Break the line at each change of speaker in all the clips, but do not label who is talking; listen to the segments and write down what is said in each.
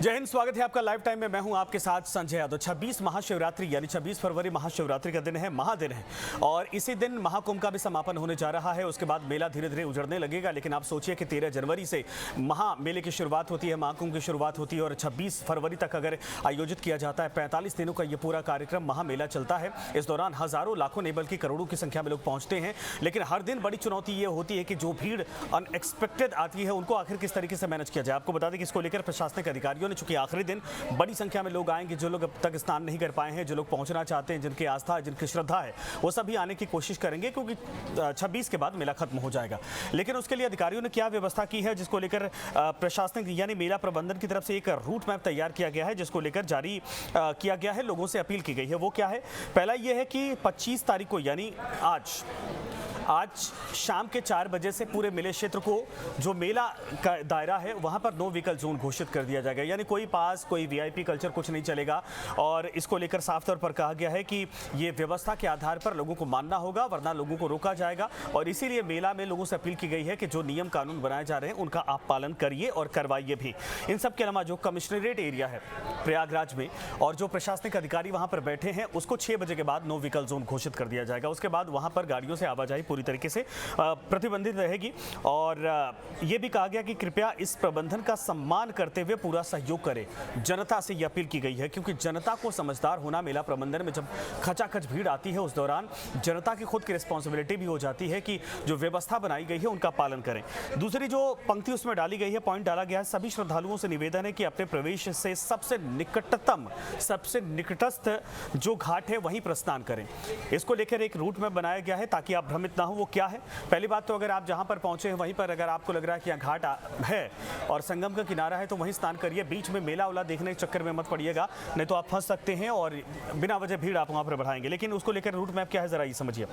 जय हिंद, स्वागत है आपका लाइव टाइम में। मैं हूं आपके साथ संजय यादव। 26 महाशिवरात्रि यानी 26 फरवरी महाशिवरात्रि का दिन है, महादिन है और इसी दिन महाकुंभ का भी समापन होने जा रहा है। उसके बाद मेला धीरे धीरे उजड़ने लगेगा, लेकिन आप सोचिए कि 13 जनवरी से मेले की शुरुआत होती है, महाकुंभ की शुरुआत होती है और 26 फरवरी तक अगर आयोजित किया जाता है 45 दिनों का ये पूरा कार्यक्रम महामेला चलता है। इस दौरान हजारों लाखों नहीं बल्कि करोड़ों की संख्या में लोग पहुंचते हैं, लेकिन हर दिन बड़ी चुनौती ये होती है कि जो भीड़ अनएक्सपेक्टेड आती है उनको आखिर किस तरीके से मैनेज किया जाए। आपको बता दें कि इसको लेकर प्रशासनिक अधिकारियों ने, चूंकि आखिरी दिन बड़ी संख्या में लोग आएंगे, जो लोग अब तक स्नान नहीं कर पाए हैं, जो लोग पहुंचना चाहते हैं, जिनकी आस्था है, जिनकी श्रद्धा है, वो सभी आने की कोशिश करेंगे क्योंकि 26 के बाद मेला खत्म हो जाएगा। लेकिन उसके लिए अधिकारियों ने क्या व्यवस्था की है, जिसको लेकर प्रशासनिक यानी मेला प्रबंधन की तरफ से एक रूट मैप तैयार किया गया है, जिसको लेकर जारी किया गया है, लोगों से अपील की गई है। वो क्या है? पहला यह है कि 25 तारीख को यानी आज शाम के 4 बजे से पूरे मेले क्षेत्र को, जो मेला का दायरा है, वहां पर नो व्हीकल जोन घोषित कर दिया जाएगा। यानी कोई पास, कोई वीआईपी कल्चर कुछ नहीं चलेगा और इसको लेकर साफ तौर पर कहा गया है कि ये व्यवस्था के आधार पर लोगों को मानना होगा, वरना लोगों को रोका जाएगा। और इसीलिए मेला में लोगों से अपील की गई है कि जो नियम कानून बनाए जा रहे हैं उनका आप पालन करिए और करवाइए भी। इन सब के अलावा जो कमिश्नरेट एरिया है प्रयागराज में और जो प्रशासनिक अधिकारी वहां पर बैठे हैं, उसको 6 बजे के बाद नो व्हीकल जोन घोषित कर दिया जाएगा। उसके बाद वहां पर गाड़ियों से आवाजाही पूरी तरीके से प्रतिबंधित रहेगी और यह भी कहा गया कि कृपया इस प्रबंधन का सम्मान करते हुए पूरा सहयोग करें। जनता से यह अपील की गई है क्योंकि जनता को समझदार होना, मेला प्रबंधन में जब खचाखच भीड़ आती है उस दौरान जनता की खुद की रिस्पॉन्सिबिलिटी भी हो जाती है कि जो व्यवस्था बनाई गई है उनका पालन करें। दूसरी जो पंक्ति उसमें डाली गई है, पॉइंट डाला गया है, सभी श्रद्धालुओं से निवेदन है कि अपने प्रवेश से सबसे निकटस्थ जो घाट है वहीं प्रस्थान करें। इसको लेकर एक रूट मैप बनाया गया है ताकि आप भ्रमित ना हो। वो क्या है? पहली बात तो अगर आप जहां पर पहुंचे हैं वहीं पर अगर आपको लग रहा है कि यहाँ घाट है और संगम का किनारा है तो वहीं स्नान करिए। बीच में मेला वाला देखने के चक्कर में मत पड़िएगा, नहीं तो आप फंस सकते हैं और बिना वजह भीड़ आप वहां पर बढ़ाएंगे। लेकिन उसको लेकर रूट मैप क्या है जरा ये समझिए।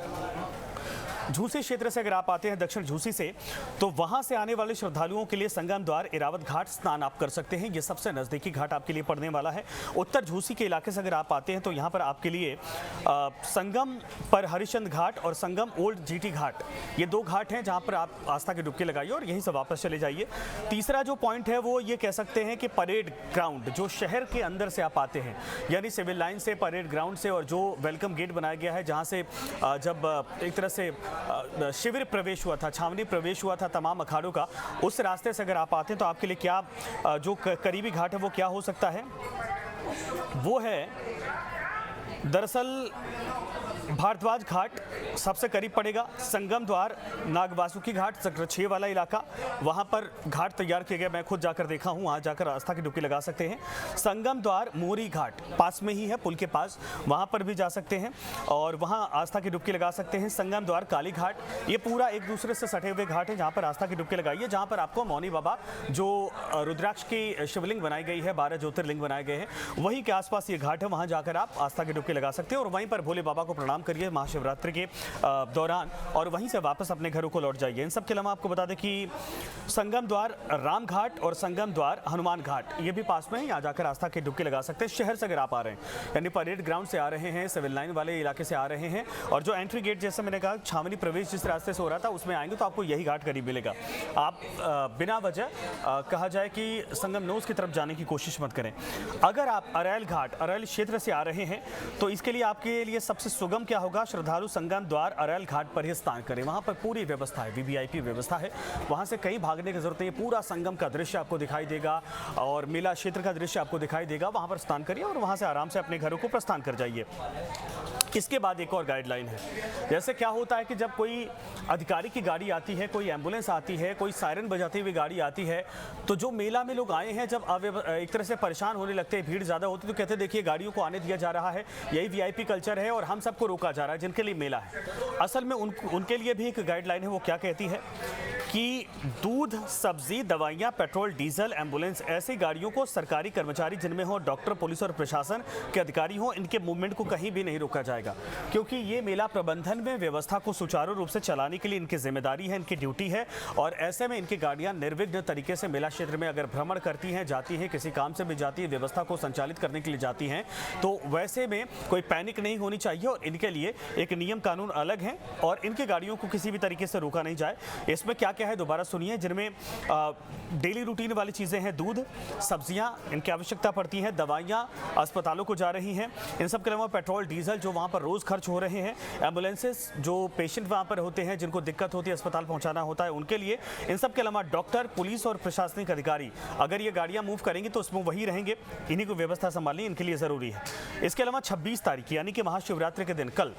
झूसी क्षेत्र से अगर आप आते हैं, दक्षिण झूसी से, तो वहां से आने वाले श्रद्धालुओं के लिए संगम द्वार, इरावत घाट स्नान आप कर सकते हैं। ये सबसे नजदीकी घाट आपके लिए पड़ने वाला है। उत्तर झूसी के इलाके से अगर आप आते हैं तो यहाँ पर आपके लिए संगम पर हरिश्चंद्र घाट और संगम ओल्ड जीटी घाट, ये 2 घाट हैं जहाँ पर आप आस्था की डुबकी लगाइए और यहीं से वापस चले जाइए। तीसरा जो पॉइंट है वो ये कह सकते हैं कि परेड ग्राउंड, जो शहर के अंदर से आप आते हैं यानी सिविल लाइन से, परेड ग्राउंड से, और जो वेलकम गेट बनाया गया है जहाँ से जब एक तरह से शिविर प्रवेश हुआ था, छावनी प्रवेश हुआ था तमाम अखाड़ों का, उस रास्ते से अगर आप आते हैं तो आपके लिए क्या जो करीबी घाट है वो क्या हो सकता है? वो है दरअसल भारद्वाज घाट सबसे करीब पड़ेगा। संगम द्वार, नागवासुकी घाट, सेक्टर 6 वाला इलाका, वहां पर घाट तैयार किए गए, मैं खुद जाकर देखा हूं, वहां जाकर आस्था की डुबकी लगा सकते हैं। संगम द्वार मोरी घाट पास में ही है, पुल के पास, वहां पर भी जा सकते हैं और वहां आस्था की डुबकी लगा सकते हैं। संगम द्वार काली घाट, ये पूरा एक दूसरे से सटे हुए घाट है जहां पर आस्था की डुबकी लगाइए, जहां पर आपको मौनी बाबा जो रुद्राक्ष की शिवलिंग बनाई गई है, 12 ज्योतिर्लिंग बनाए गए हैं, वहीं के आसपास ये घाट है, वहां जाकर आप आस्था की डुबकी लगा सकते हैं और वहीं पर भोले बाबा को प्रणाम करिए महाशिवरात्रि के दौरान और वहीं से वापस अपने घरों को लौट जाइए। इन सब के अलावा आपको बता दें कि संगम द्वार राम घाट और संगम द्वार हनुमान घाट ये भी पास में है, यहाँ जाकर आस्था की डुबकी लगा सकते हैं। शहर से अगर आप आ रहे हैं यानी परेड ग्राउंड से आ रहे हैं, सिविल लाइन वाले इलाके से आ रहे हैं और जो एंट्री गेट, जैसे मैंने कहा, छावनी प्रवेश जिस रास्ते से हो रहा था उसमें आएंगे तो आपको यही घाट करीब मिलेगा। आप बिना वजह कहा जाए कि संगम नोज की तरफ जाने की कोशिश मत करें। अगर आप अरैल घाट, अरैल क्षेत्र से आ रहे हैं तो इसके लिए आपके लिए सबसे सुगम क्या होगा? श्रद्धालु संगम द्वार अरैल घाट पर ही स्नान करें। वहां पर पूरी व्यवस्था है, वीवीआईपी व्यवस्था है, वहां से कहीं भागने की जरूरत नहीं। पूरा संगम का दृश्य आपको दिखाई देगा और मेला क्षेत्र का दृश्य आपको दिखाई देगा। वहां पर स्नान करिए और वहां से आराम से अपने घरों को प्रस्थान कर जाइए। इसके बाद एक और गाइडलाइन है। जैसे क्या होता है कि जब कोई अधिकारी की गाड़ी आती है, कोई एम्बुलेंस आती है, कोई सायरन बजाती हुई गाड़ी आती है, तो जो मेला में लोग आए हैं जब एक तरह से परेशान होने लगते हैं, भीड़ ज़्यादा होती है, तो कहते हैं देखिए गाड़ियों को आने दिया जा रहा है, यही वीआईपी कल्चर है और हम सबको रोका जा रहा है जिनके लिए मेला है। असल में उनके लिए भी एक गाइडलाइन है। वो क्या कहती है कि दूध, सब्जी, दवाइयाँ, पेट्रोल, डीजल, एम्बुलेंस, ऐसी गाड़ियों को सरकारी कर्मचारी जिनमें हो डॉक्टर, पुलिस और प्रशासन के अधिकारी हो, इनके मूवमेंट को कहीं भी नहीं रोका जाएगा क्योंकि ये मेला प्रबंधन में व्यवस्था को सुचारू रूप से चलाने के लिए इनकी जिम्मेदारी है, इनकी ड्यूटी है और ऐसे में इनकी गाड़ियां निर्विघ्न तरीके से मेला क्षेत्र में अगर भ्रमण करती हैं, जाती हैं, किसी काम से भी जाती है, व्यवस्था को संचालित करने के लिए जाती हैं, तो वैसे में कोई पैनिक नहीं होनी चाहिए और इनके लिए एक नियम कानून अलग है और इनकी गाड़ियों को किसी भी तरीके से रोका नहीं जाए। इसमें क्या क्या है दोबारा सुनिए, जिनमें डेली रूटीन वाली चीज़ें हैं, दूध, सब्जियां, इनकी आवश्यकता पड़ती है, दवाइयां अस्पतालों को जा रही हैं, इन सब के अलावा पेट्रोल डीजल जो वहाँ पर रोज़ खर्च हो रहे हैं, एम्बुलेंसेस जो पेशेंट वहाँ पर होते हैं जिनको दिक्कत होती है अस्पताल पहुँचाना होता है उनके लिए, इन सब के अलावा डॉक्टर, पुलिस और प्रशासनिक अधिकारी अगर ये गाड़ियाँ मूव करेंगी तो उसमें वही रहेंगे, इन्हीं को व्यवस्था संभालनी इनके लिए ज़रूरी है। इसके अलावा 26 तारीख यानी कि महाशिवरात्रि के दिन कल,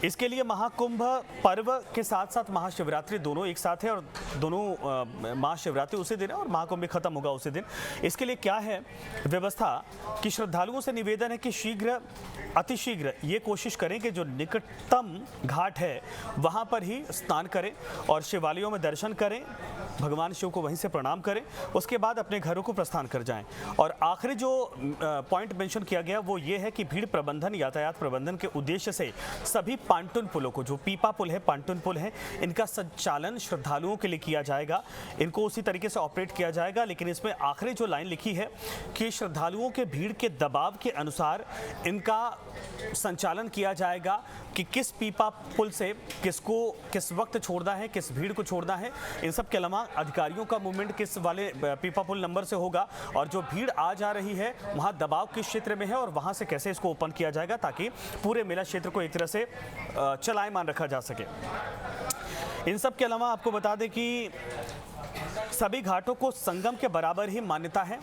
इसके लिए महाकुंभ पर्व के साथ साथ महाशिवरात्रि दोनों एक साथ है और दोनों महाशिवरात्रि उसी दिन है और महाकुंभ भी खत्म होगा उसी दिन। इसके लिए क्या है व्यवस्था कि श्रद्धालुओं से निवेदन है कि शीघ्र अतिशीघ्र ये कोशिश करें कि जो निकटतम घाट है वहाँ पर ही स्नान करें और शिवालयों में दर्शन करें, भगवान शिव को वहीं से प्रणाम करें, उसके बाद अपने घरों को प्रस्थान कर जाएं। और आखिरी जो पॉइंट मेंशन किया गया वो ये है कि भीड़ प्रबंधन, यातायात प्रबंधन के उद्देश्य से सभी पांटुन पुलों को, जो पीपा पुल है, पांटुन पुल है, इनका संचालन श्रद्धालुओं के लिए किया जाएगा, इनको उसी तरीके से ऑपरेट किया जाएगा। लेकिन इसमें आखिरी जो लाइन लिखी है कि श्रद्धालुओं के भीड़ के दबाव के अनुसार इनका संचालन किया जाएगा कि किस पीपा पुल से किसको किस वक्त छोड़ना है, किस भीड़ को छोड़ना है। इन सब के अलावा अधिकारियों का मूवमेंट किस वाले पीपा पुल नंबर से होगा और जो भीड़ आ जा रही है वहाँ दबाव किस क्षेत्र में है और वहाँ से कैसे इसको ओपन किया जाएगा ताकि पूरे मेला क्षेत्र को एक तरह से चलायमान रखा जा सके। इन सब के अलावा आपको बता दें कि सभी घाटों को संगम के बराबर ही मान्यता है,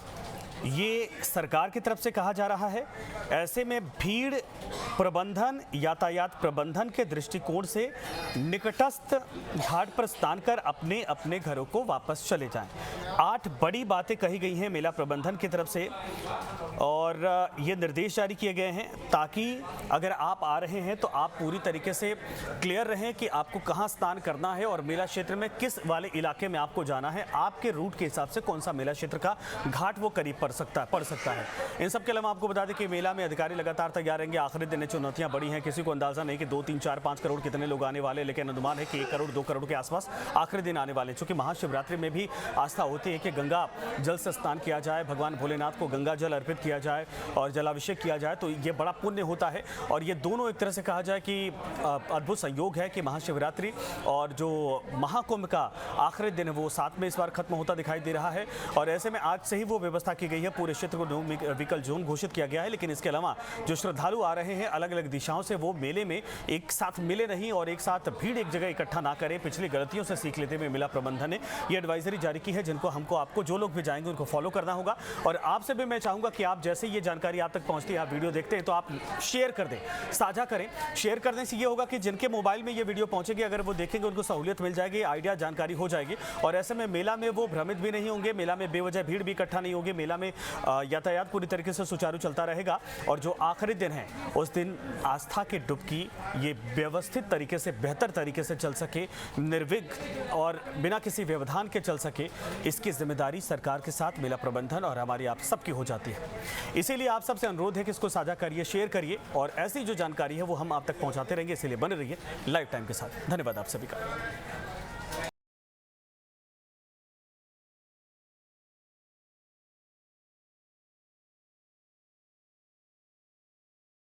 ये सरकार की तरफ से कहा जा रहा है। ऐसे में भीड़ प्रबंधन, यातायात प्रबंधन के दृष्टिकोण से निकटस्थ घाट पर स्नान कर अपने अपने घरों को वापस चले जाएं। 8 बड़ी बातें कही गई हैं मेला प्रबंधन की तरफ से और ये निर्देश जारी किए गए हैं ताकि अगर आप आ रहे हैं तो आप पूरी तरीके से क्लियर रहें कि आपको कहां स्नान करना है और मेला क्षेत्र में किस वाले इलाके में आपको जाना है, आपके रूट के हिसाब से कौन सा मेला क्षेत्र का घाट वो करीब पड़ सकता है। इन सब के अलावा आपको बता दें कि मेला में अधिकारी लगातार तैयार रहेंगे। आखिरी दिन चुनौतियां बड़ी हैं, किसी को अंदाजा नहीं कि 2, 3, 4, 5 करोड़ कितने लोग आने वाले, लेकिन अनुमान है कि 1 करोड़ 2 करोड़ के आसपास आखिरी दिन आने वाले। चूंकि महाशिवरात्रि में भी आस्था होती है कि गंगा जल से स्नान किया जाए, भगवान भोलेनाथ को गंगा जल अर्पित किया जाए और जलाभिषेक किया जाए, तो ये बड़ा पुण्य होता है। और ये दोनों एक तरह से कहा जाए कि अद्भुत संयोग है कि महाशिवरात्रि और जो महाकुंभ का आखिरी दिन है वो साथ में इस बार खत्म होता दिखाई दे रहा है। और ऐसे में आज से ही वो व्यवस्था की गई है, पूरे क्षेत्र को नो व्हीकल जोन घोषित किया गया है। लेकिन इसके अलावा जो श्रद्धालु आ रहे हैं अलग अलग दिशाओं से, वो मेले में एक साथ मिले नहीं और एक साथ भीड़ एक जगह इकट्ठा ना करें। पिछली गलतियों से सीख लेते हुए मेला प्रबंधन ने ये एडवाइजरी जारी की है, जिनको हमको आपको जो लोग भी जाएंगे उनको फॉलो करना होगा। और आपसे भी मैं चाहूंगा कि आप जैसे ये जानकारी आप तक पहुंचती है, आप वीडियो देखते हैं तो आप शेयर कर दें, साझा करें। शेयर करने से ये होगा कि जिनके मोबाइल में ये वीडियो पहुंचेगी, अगर वो देखेंगे उनको सहूलियत मिल जाएगी, आइडिया जानकारी हो जाएगी और ऐसे में मेला में वो भ्रमित भी नहीं होंगे, मेला में बेवजह भीड़ भी इकट्ठा नहीं होगी, मेला में यातायात पूरी तरीके से सुचारू चलता रहेगा। और जो आखिरी दिन है उस दिन आस्था की डुबकी ये व्यवस्थित तरीके से, बेहतर तरीके से चल सके, निर्विघ्न और बिना किसी व्यवधान के चल सके, इसकी जिम्मेदारी सरकार के साथ मेला प्रबंधन और हमारी आप सबकी हो जाती है। इसीलिए आप सबसे अनुरोध है कि इसको साझा करिए, शेयर करिए और ऐसी जो जानकारी है वो हम आप तक पहुंचाते रहेंगे। इसीलिए बने रहिए लाइव टाइम के साथ। धन्यवाद आप सभी का।